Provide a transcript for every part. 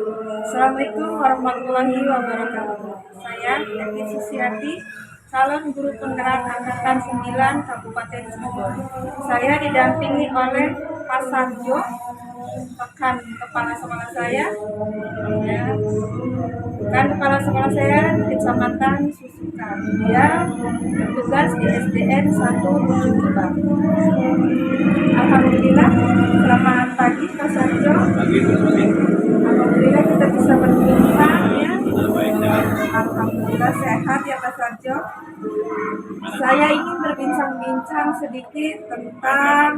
Assalamualaikum warahmatullahi wabarakatuh. Saya Eti Susiati, calon guru penggerak angkatan 9 Kabupaten Cirebon. Saya didampingi oleh Pak Sarjo, rekan kepala sekolah saya, ya, rekan kepala sekolah saya di Kecamatan Susukan. Dia bertugas di SDN 1 Ujung Gebang. Alhamdulillah, selamat pagi Pak Sarjo. Alhamdulillah kita bisa berjumpa ya. Alhamdulillah sehat ya Pak Sarjo. Saya ingin berbincang-bincang sedikit tentang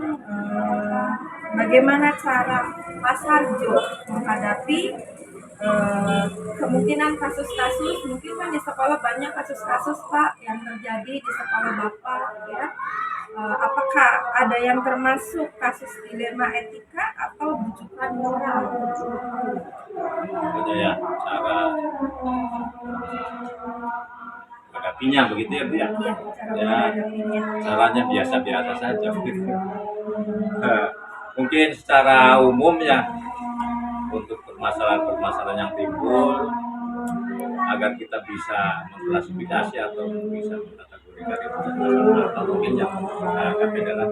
bagaimana cara Pak Sarjo menghadapi kemungkinan kasus-kasus. Mungkin kan di sekolah banyak kasus-kasus Pak yang terjadi di sekolah Bapak ya. Apakah ada yang termasuk kasus dilema etika atau bujukan moral? Ada ya cara menghadapinya begitu ya Bu ya. Iya, cara Ya, menghadapinya. caranya biasa-biasa saja begitu. Mungkin secara umum ya untuk permasalahan-permasalahan yang timbul agar kita bisa mengklasifikasi atau bisa mengkategorikan itu masalah atau mungkin yang kami adalah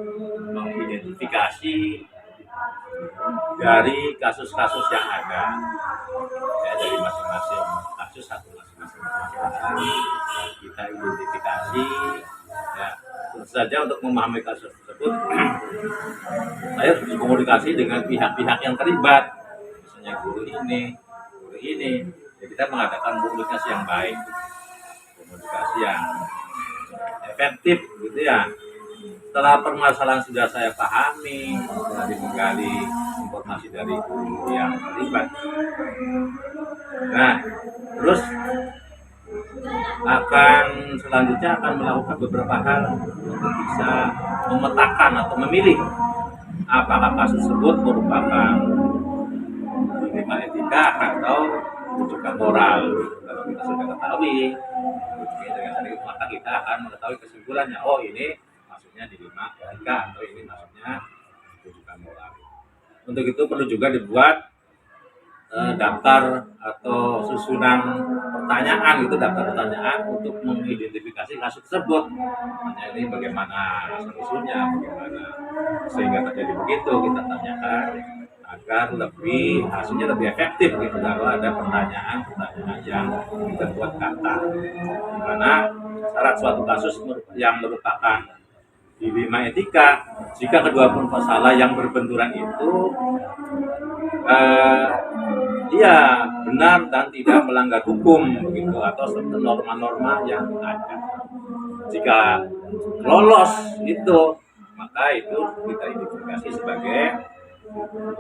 mengidentifikasi dari kasus-kasus yang ada ya, dari masing-masing kasus atau masing-masing permasalahan kita identifikasi ya. Tentu saja untuk memahami kasus tersebut saya harus berkomunikasi dengan pihak-pihak yang terlibat, misalnya guru ini ya, kita mengadakan komunikasi yang baik, komunikasi yang efektif gitu ya. Setelah permasalahan sudah saya pahami, dari menggali informasi dari guru yang terlibat. Nah, terus selanjutnya akan melakukan beberapa hal untuk bisa memetakan atau memilih apakah kasus tersebut merupakan dilema etika atau rujukan moral. Kalau kita sudah ketahui dengan sedikit maka kita akan mengetahui kesimpulannya. Oh, ini maksudnya dilema etika atau ini maksudnya rujukan moral. Untuk itu perlu juga dibuat daftar atau susunan pertanyaan gitu, daftar pertanyaan untuk mengidentifikasi kasus tersebut. Hanya ini bagaimana solusinya, bagaimana sehingga terjadi begitu, kita tanyakan agar hasilnya lebih efektif gitu. Kalau ada pertanyaan yang kita buat kata, di mana syarat suatu kasus yang merupakan dilema etika jika kedua masalah yang berbenturan itu iya benar dan tidak melanggar hukum begitu atau norma-norma yang ada. Jika lolos itu maka itu kita identifikasi sebagai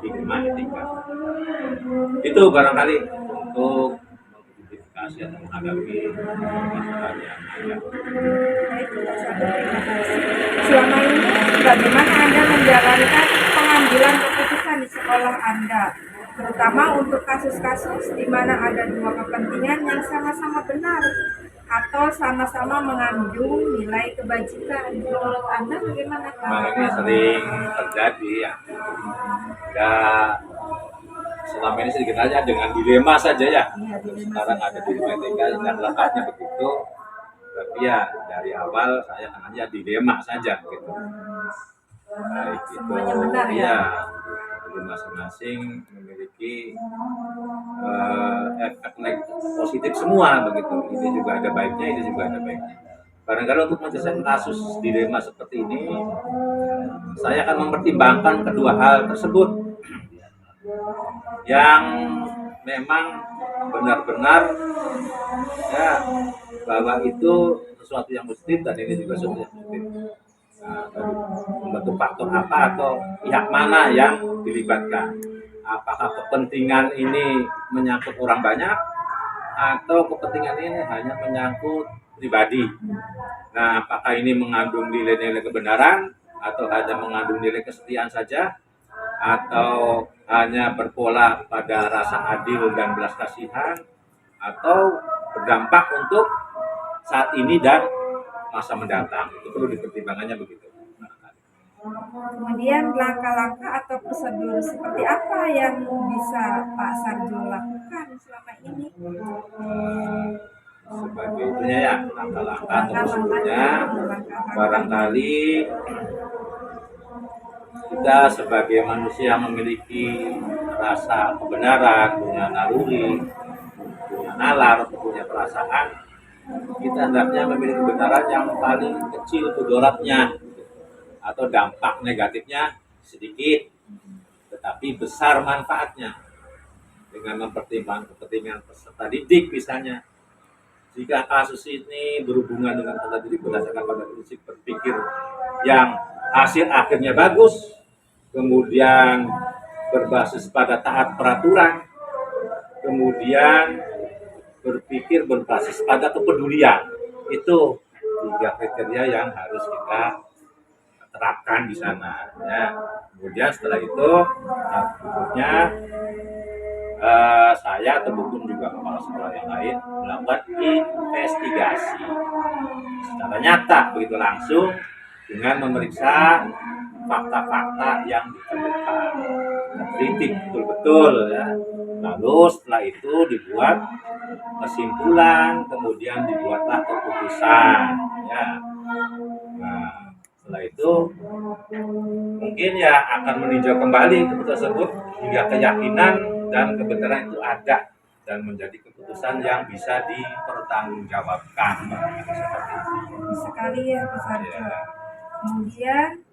dilema etika. Itu barangkali untuk mengidentifikasi atau menghadapi masalah yang ada. Selama ini bagaimana Anda menjalankan pengambilan keputusan di sekolah Anda, terutama untuk kasus-kasus di mana ada dua kepentingan yang sama-sama benar atau sama-sama mengandung nilai kebajikan? Menurut Anda bagaimana? Ini sering terjadi ya. Selama ini sedikit aja dengan dilema saja ya. Sekarang ada dilema etika dan lekatnya begitu. Tapi ya dari awal saya hanya dilema saja gitu. Baik itu ya, jadi masing-masing memiliki efek positif semua begitu. Ini juga ada baiknya, ini juga ada baiknya. Barangkali untuk menyelesaikan kasus dilema seperti ini, saya akan mempertimbangkan kedua hal tersebut yang memang benar-benar ya bahwa itu sesuatu yang positif dan ini juga sesuatu yang positif. Membentuk faktor apa atau pihak mana yang dilibatkan. Apakah kepentingan ini menyangkut orang banyak atau kepentingan ini hanya menyangkut pribadi. Nah, apakah ini mengandung nilai-nilai kebenaran atau hanya mengandung nilai kesetiaan saja atau hanya berpola pada rasa adil dan belas kasihan atau berdampak untuk saat ini dan masa mendatang. Itu perlu dipertimbangkannya begitu. Kemudian langkah-langkah atau prosedur seperti apa yang bisa Pak Sarjo lakukan selama ini? Sebagai itunya ya, langkah-langkah atau prosedurnya, Langkah-langkah. barangkali kita sebagai manusia memiliki rasa kebenaran, punya naluri, punya nalar, punya perasaan, kita hendaknya memiliki kebenaran yang paling kecil mudaratnya atau dampak negatifnya sedikit, tetapi besar manfaatnya dengan mempertimbangkan kepentingan peserta didik misalnya. Jika kasus ini berhubungan dengan peserta didik berdasarkan pada prinsip berpikir yang hasil akhirnya bagus, kemudian berbasis pada taat peraturan, kemudian berpikir berbasis pada kepedulian, itu 3 kriteria yang harus kita terapkan di sana. Ya. Kemudian setelah itu, berikutnya saya atau mungkin juga kepala sekolah yang lain melakukan investigasi secara nyata begitu langsung dengan memeriksa fakta-fakta yang ditemukan, kritik betul-betul ya. Lalu setelah itu dibuat kesimpulan, kemudian dibuatlah keputusan ya. Nah, setelah itu mungkin ya akan meninjau kembali keputusan tersebut hingga keyakinan dan kebenaran itu ada dan menjadi keputusan yang bisa dipertanggungjawabkan. Sekali ya Pak Sarjo. Ya. Kemudian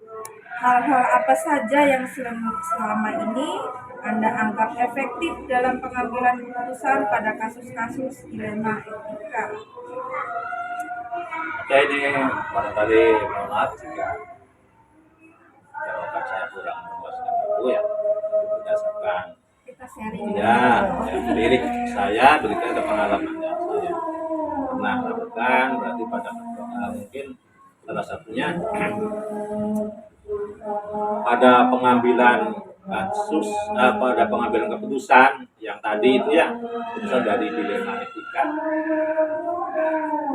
hal-hal apa saja yang selama ini Anda anggap efektif dalam pengambilan keputusan pada kasus-kasus dilema etika? Oke, ini barangkali mohon maaf jika jawaban saya kurang memuaskan itu ya, berdasarkan Kita sharing ya lirik saya, berikan ada pengalaman yang saya pernah lakukan. Berarti pada mungkin salah satunya pada pengambilan kasus, pada pengambilan keputusan yang tadi itu ya, keputusan dari dilema etika,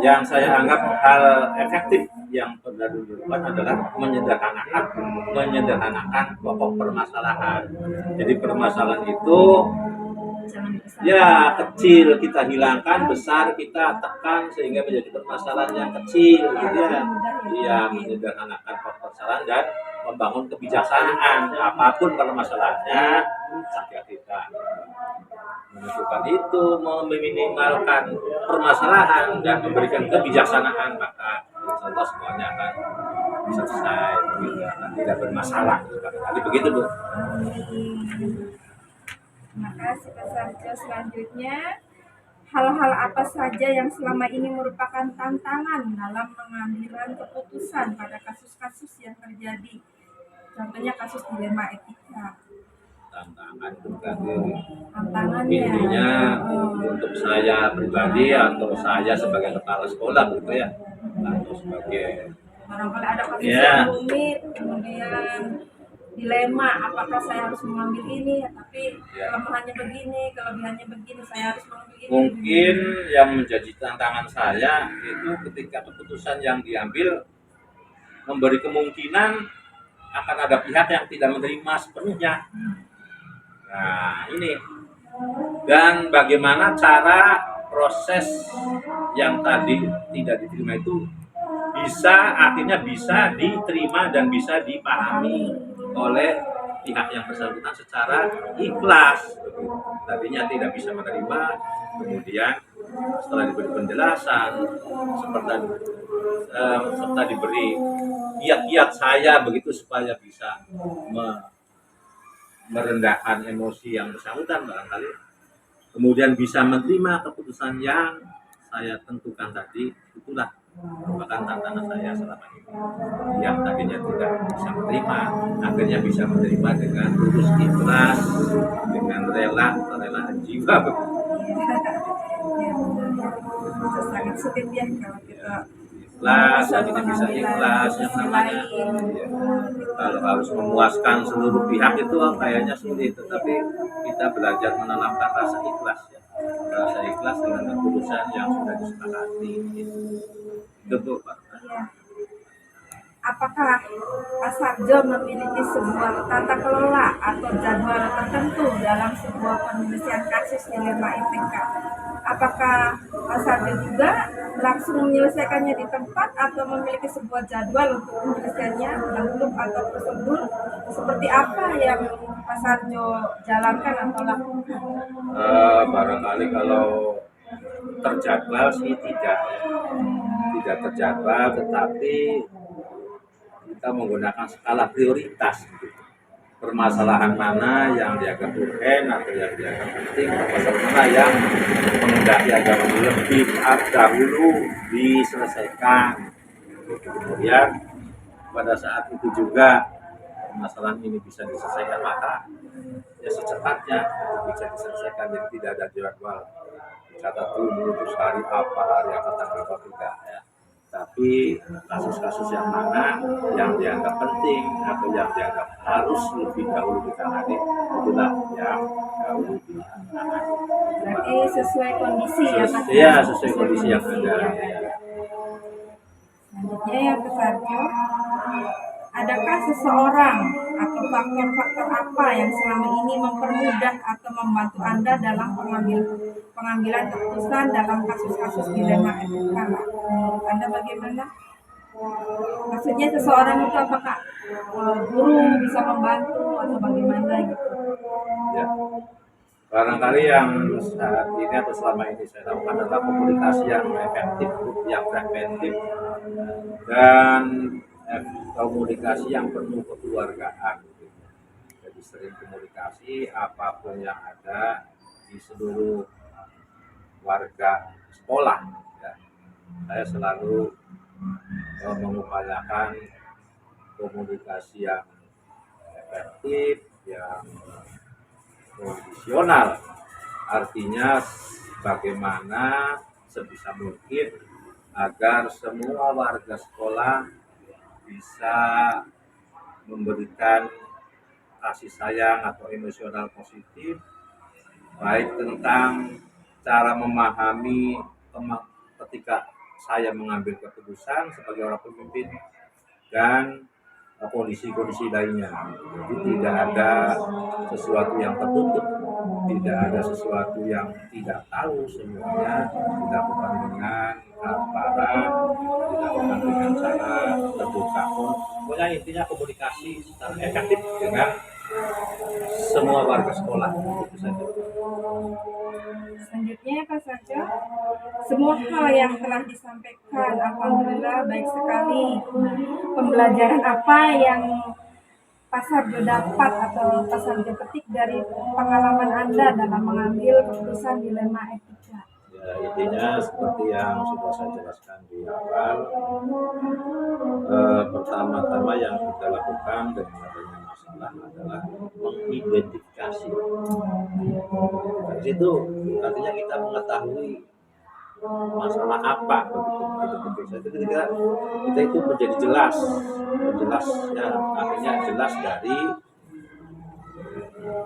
yang saya anggap hal efektif yang pernah dilakukan adalah menyederhanakan pokok permasalahan. Jadi permasalahan itu ya kecil kita hilangkan, besar kita tekan sehingga menjadi permasalahan yang kecil, gitu ya. Iya, menyederhanakan permasalahan dan membangun kebijaksanaan. Apapun permasalahannya, jika kita menentukan itu, meminimalkan permasalahan dan memberikan kebijaksanaan, maka insya Allah semuanya akan selesai, tidak bermasalah. Jadi begitu, Bu. Terima kasih Pak Sarjo. Selanjutnya, hal-hal apa saja yang selama ini merupakan tantangan dalam pengambilan keputusan pada kasus-kasus yang terjadi? Contohnya kasus dilema etika. Tantangan itu berarti Tantangannya intinya untuk saya pribadi atau saya sebagai kepala sekolah gitu ya, atau sebagai barangkali ada kasus ya, yang rumit, kemudian dilema apakah saya harus mengambil ini, tapi kelemahannya begini, kelebihannya begini, saya harus mengambil ini. Mungkin yang menjadi tantangan saya itu ketika keputusan yang diambil memberi kemungkinan akan ada pihak yang tidak menerima sepenuhnya. Nah ini, dan bagaimana cara proses yang tadi tidak diterima itu akhirnya bisa diterima dan bisa dipahami oleh pihak yang bersangkutan secara ikhlas. Tadinya tidak bisa menerima, kemudian setelah diberi penjelasan serta diberi kiat-kiat saya begitu supaya bisa merendahkan emosi yang bersangkutan barangkali, kemudian bisa menerima keputusan yang saya tentukan tadi, itulah merupakan tantangan saya selama ini. Yang tadinya tidak bisa menerima, akhirnya bisa menerima dengan tulus ikhlas, dengan rela jiwa. Sangat sulit ya kalau kita Ikhlas, akhirnya bisa ikhlas yang namanya. Ya. Kalau harus memuaskan seluruh pihak itu kayaknya sulit, tetapi kita belajar menanamkan rasa ikhlas ya. Rasa ikhlas dengan keputusan yang sudah disepakati. Itu Pak. Iya. apakah Pak Sarjo memiliki sebuah tata kelola atau jadwal tertentu dalam sebuah penyelesaian kasus dilema ITK? Apakah Pak Sarjo juga langsung menyelesaikannya di tempat atau memiliki sebuah jadwal untuk penyelesaiannya, bentuk atau prosedur seperti apa yang Pak Sarjo jalankan atau lakukan? Barangkali kalau terjadwal sih tidak terjadwal, tetapi kita menggunakan skala prioritas gitu. Permasalahan mana yang dianggap urgen atau yang dianggap penting, permasalahan mana yang mengendaki agar lebih dahulu diselesaikan. Kemudian pada saat itu juga permasalahan ini bisa diselesaikan, maka ya secepatnya bisa diselesaikan. Jadi tidak ada jadwal kata tunggu terus hari apa, hari akan tanggal apa, tidak ya. Tapi kasus-kasus yang mana yang dianggap penting atau yang dianggap harus lebih dahulu ditangani, itulah yang dahulu ditangani. Berarti sesuai kondisi ya Pak? Ya, sesuai kondisi yang ada. Selanjutnya yang Pak Sarjo, adakah seseorang atau faktor-faktor apa yang selama ini mempermudah atau membantu Anda dalam pengambilan keputusan dalam kasus-kasus dilema etika? Menurut Anda bagaimana? Maksudnya seseorang itu apakah guru bisa membantu atau bagaimana gitu? Ya. Barangkali yang saat ini atau selama ini saya lakukan adalah komunikasi yang efektif, yang preventif, dan komunikasi yang penuh kekeluargaan. Jadi sering komunikasi apapun yang ada di seluruh warga sekolah. Ya. Saya selalu mengupayakan komunikasi yang efektif, yang kondisional, artinya bagaimana sebisa mungkin agar semua warga sekolah bisa memberikan kasih sayang atau emosional positif, baik tentang cara memahami ketika saya mengambil keputusan sebagai orang pemimpin dan kondisi-kondisi lainnya. Jadi tidak ada sesuatu yang tertutup, tidak ada sesuatu yang tidak tahu, semuanya dilakukan dengan transparan, dilakukan dengan cara terbuka. Pokoknya intinya komunikasi secara efektif dengan semua warga sekolah, itu saja. Selanjutnya Pak Sarjo, semua hal yang telah disampaikan alhamdulillah baik sekali. Pembelajaran apa yang Pak Sarjo dapat atau Pak Sarjo petik dari pengalaman Anda dalam mengambil keputusan dilema etika? Ya, intinya seperti yang sudah saya jelaskan di awal, pertama-tama yang kita lakukan dengan adanya masalah adalah mengidentifikasi. Dari situ artinya kita mengetahui masalah apa begitu. Ketika kita itu menjadi jelasnya, artinya jelas dari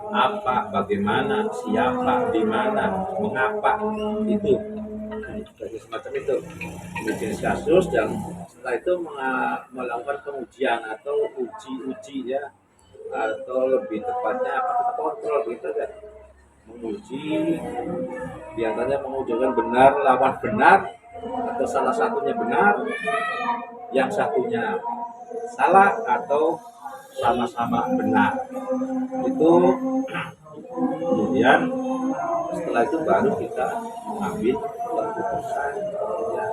apa, bagaimana, siapa, di mana, mengapa, itu jadi semacam itu jenis kasus. Dan setelah itu melakukan pengujian atau uji ya, atau lebih tepatnya kontrol gitu kan, menguji biasanya mengujikan benar lawan benar, atau salah satunya benar, yang satunya salah, atau sama-sama benar. Itu kemudian setelah itu baru kita mengambil keputusan ya,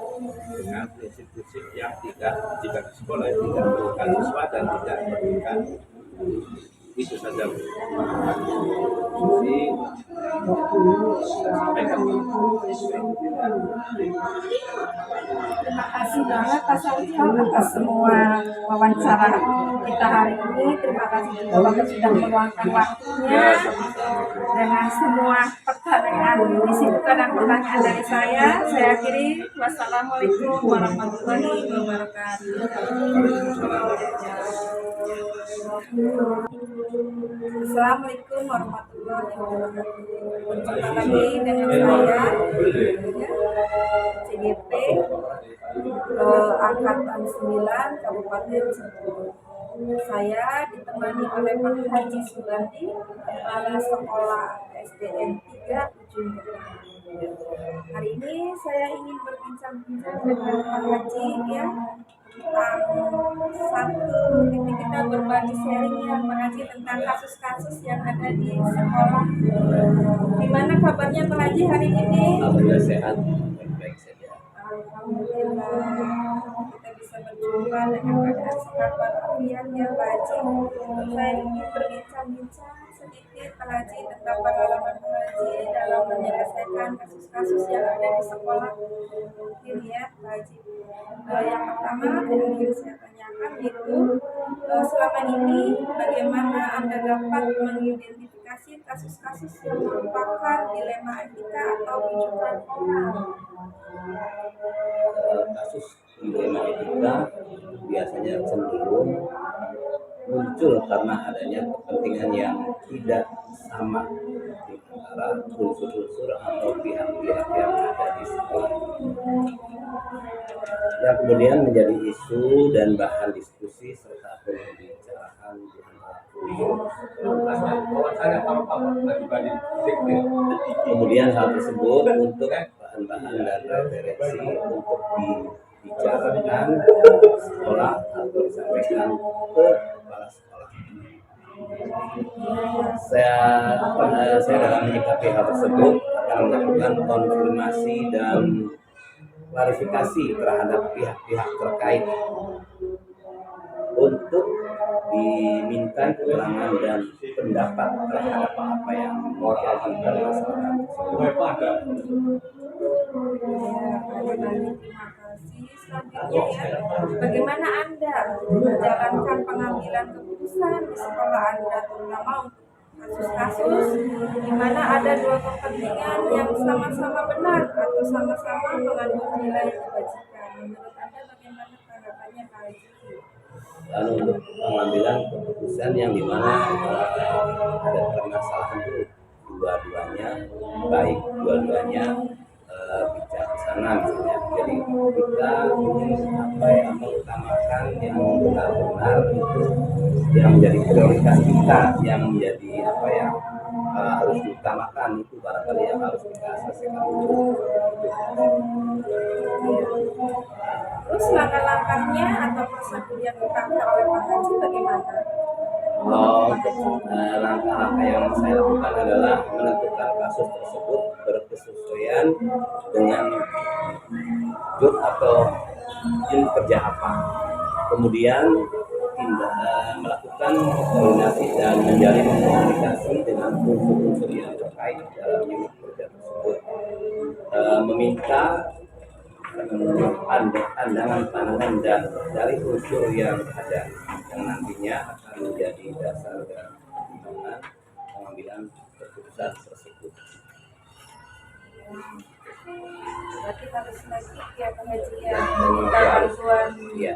dengan prinsip-prinsip yang tidak, jika di sekolah tidak merugikan siswa dan tidak merugikan. Itu saja. Jadi sampaikan. Terima kasih banget Pak Sarjo atas semua wawancara kita hari ini. Terima kasih juga Bapak sudah meluangkan waktunya dengan semua pertanyaan disebutkan dan pertanyaan dari saya. Saya akhiri. Wassalamualaikum warahmatullahi wabarakatuh. Assalamualaikum warahmatullahi wabarakatuh. Berjumpa lagi dengan saya. CGP Angkatan 9 Kabupaten Cirebon. Saya ditemani oleh Pak Haji Subandi, Kepala Sekolah SDN 3 Ujung Berung. Hari ini saya ingin berbincang-bincang dengan Pak Haji ya tentang satu titik kita berbagi sharing ya Pak Haji tentang kasus-kasus yang ada di sekolah. Gimana kabarnya Pak Haji hari ini? Alhamdulillah sehat, baik saja. Alhamdulillah kita bisa berjumpa dengan keadaan sehat walafiat ya Pak Haji. Saya ingin berbincang-bincang sedikit Pak Haji tentang pengalaman Pak Haji dalam menyelesaikan kasus-kasus yang ada di sekolah. Mungkin ya Pak Haji. Yang pertama yang ingin saya tanyakan yaitu selama ini bagaimana Anda dapat mengidentifikasi kasus-kasus yang merupakan dilema etika atau rujukan moral? Kasus dilema etika biasanya cenderung muncul karena adanya kepentingan yang tidak sama di antara unsur-unsur atau pihak-pihak yang ada di sekolah, yang kemudian menjadi isu dan bahan diskusi serta pembicaraan di antara kemudian hal tersebut untuk bahan-bahan dan referensi untuk dibicarakan sekolah atau disampaikan ke kepala sekolah. Saya dalam menyikapi hal tersebut akan melakukan konfirmasi dan klarifikasi terhadap pihak-pihak terkait untuk diminta keterangan dan pendapat terhadap apa yang menjadi permasalahan tersebut. Terima kasih. Selanjutnya ya, bagaimana Anda menjalankan pengambilan keputusan di sekolah Anda, terutama untuk kasus-kasus di mana ada dua kepentingan yang sama-sama benar atau sama-sama mengandung nilai kebajikan. Menurut Anda bagaimana tanggapannya Pak Haji? Dan untuk pengambilan keputusan yang dimana ada permasalahan itu dua-duanya baik, dua-duanya bijaksana misalnya. Jadi kita mengutamakan yang benar-benar itu yang menjadi prioritas kita, yang menjadi harus diutamakan, itu barangkali yang harus kita selesaikan dulu. Terus langkah-langkahnya atau prosedur yang dipakai oleh Pak Haji bagaimana? Langkah-langkah yang saya lakukan adalah menentukan kasus tersebut berkesesuaian dengan job atau unit kerja apa. Kemudian melakukan koordinasi dan menjalin komunikasi dengan unsur-unsur yang terkait dalam unit kerja tersebut. Meminta pandangan dan dari unsur yang ada yang nantinya akan menjadi dasar dan pertimbangan pengambilan keputusan tersebut. Berarti harus lagi ya Pak Haji ya, meminta bantuan. Iya,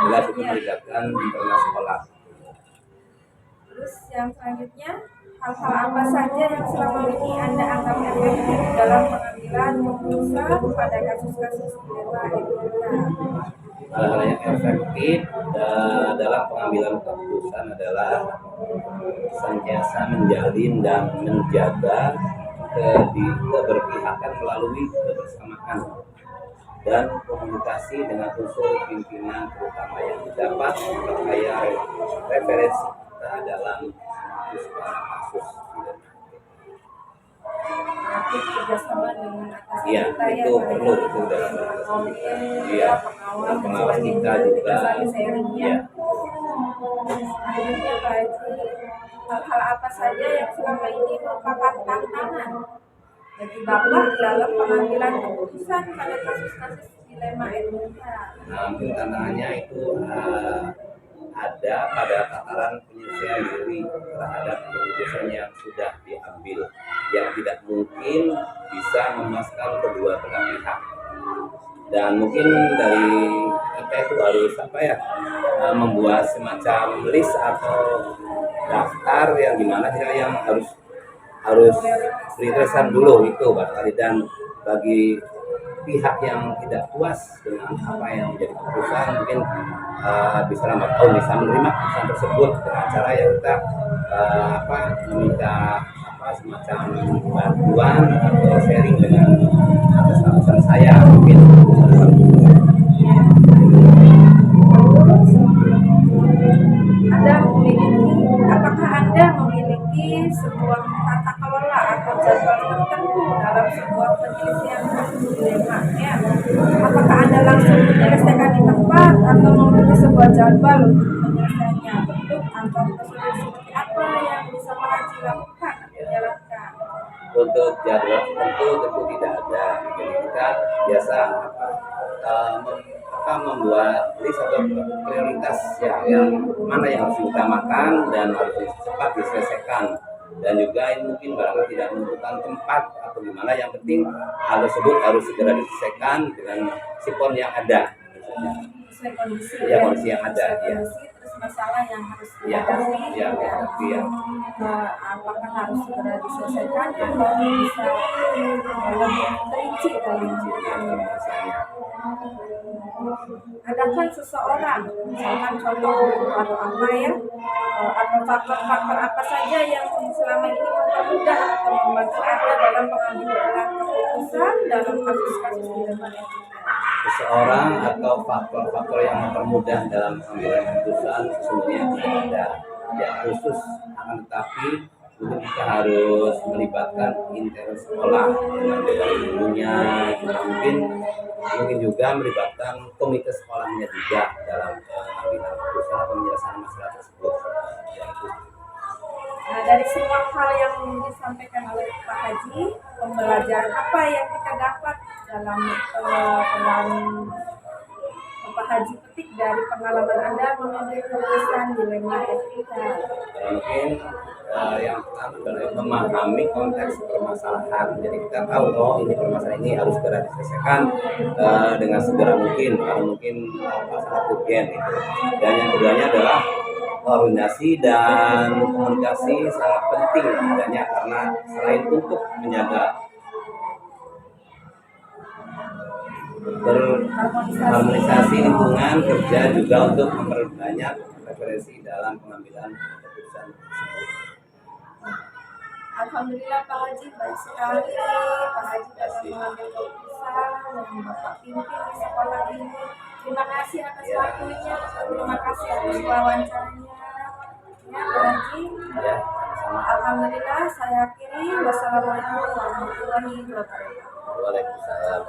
jelas itu melibatkan internal sekolah. Terus yang selanjutnya, hal-hal apa saja yang selama ini Anda anggap efektif dalam pengambilan keputusan pada kasus-kasus dilema etika? Hal-hal yang efektif dalam pengambilan keputusan adalah senantiasa menjalin dan menjaga keberpihakan melalui kebersamaan dan komunikasi dengan unsur pimpinan, terutama yang dapat memperkaya referensi kita dalam kasus. Nanti kerjasama dengan atasan Iya, kita ya, itu Pak perlu Haji. itu dalam Iya, pengawas kita juga. Sharingnya. Selanjutnya Pak Haji, hal-hal apa saja yang selama ini merupakan tantangan bagi Bapak dalam pengambilan keputusan pada kasus-kasus dilema etika? Nah, mungkin tantangannya itu ada pada tataran penyesuaian diri terhadap keputusan yang sudah diambil, yang tidak mungkin bisa memuaskan kedua belah pihak. Dan mungkin dari kita itu harus membuat semacam list atau daftar yang dimana kita yang harus prioritaskan dulu itu barangkali. Dan bagi pihak yang tidak puas dengan apa yang menjadi keputusan mungkin bisa lambat tahun bisa menerima keputusan tersebut dengan cara ya kita meminta semacam bantuan atau sharing dengan atasan saya mungkin. Apakah Anda memiliki sebuah tata kelola atau jadwal tertentu dalam sebuah penyelesaian kasus dilema? Ya. Apakah Anda langsung menyelesaikan di tempat atau memiliki sebuah jadwal untuk menyelesaikannya? Bentuk atau prosedur seperti apa yang bisa Pak Haji lakukan atau jalankan? Untuk jadwal tentu tidak ada. Jadi kita biasa membuat list atau prioritas ya, yang mana yang harus diutamakan dan harus cepat diselesaikan, dan juga mungkin barangkali tidak membutuhkan tempat atau gimana, yang penting hal tersebut harus segera diselesaikan dengan sipon yang ada Sesuai kondisi, kondisi yang ada ya. Terus masalah yang harus dihadapi ya. Apakah harus segera diselesaikan atau bisa lebih terinci dalam misalnya. Adakah seseorang, misalkan contoh atau apa ya, atau faktor-faktor apa saja yang selama ini mempermudah atau membantu Anda dalam pengambilan keputusan dalam kasus-kasus dilema etika? Seseorang atau faktor-faktor yang mempermudah dalam pengambilan keputusan sesungguhnya tidak ada yang khusus, akan tetapi kita harus melibatkan internal sekolah dari gurunya, mungkin juga melibatkan komite sekolahnya juga dalam pengambilan keputusan atau penyelesaian masalah tersebut. Nah, dari semua hal yang disampaikan oleh Pak Haji, pembelajaran apa yang kita dapat dalam Pak Haji petik dari pengalaman Anda mengambil keputusan dilema etika? Mungkin yang pertama adalah memahami konteks permasalahan. Jadi kita tahu ini permasalahan ini harus segera diselesaikan dengan segera mungkin, kalau mungkin sangat urgen gitu. Dan yang keduanya adalah koordinasi dan komunikasi sangat penting adanya, karena selain untuk menjaga berharmonisasi lingkungan kerja, juga untuk memperbanyak referensi dalam pengambilan keputusan tersebut. Alhamdulillah Pak Haji, baik sekali Pak Haji dalam mengambil keputusan yang Bapak pimpin di sekolah ini. Terima kasih atas waktunya, terima kasih atas wawancaranya. Ya Pak Haji, alhamdulillah saya akhiri. Wassalamualaikum warahmatullahi wabarakatuh. Waalaikumsalam.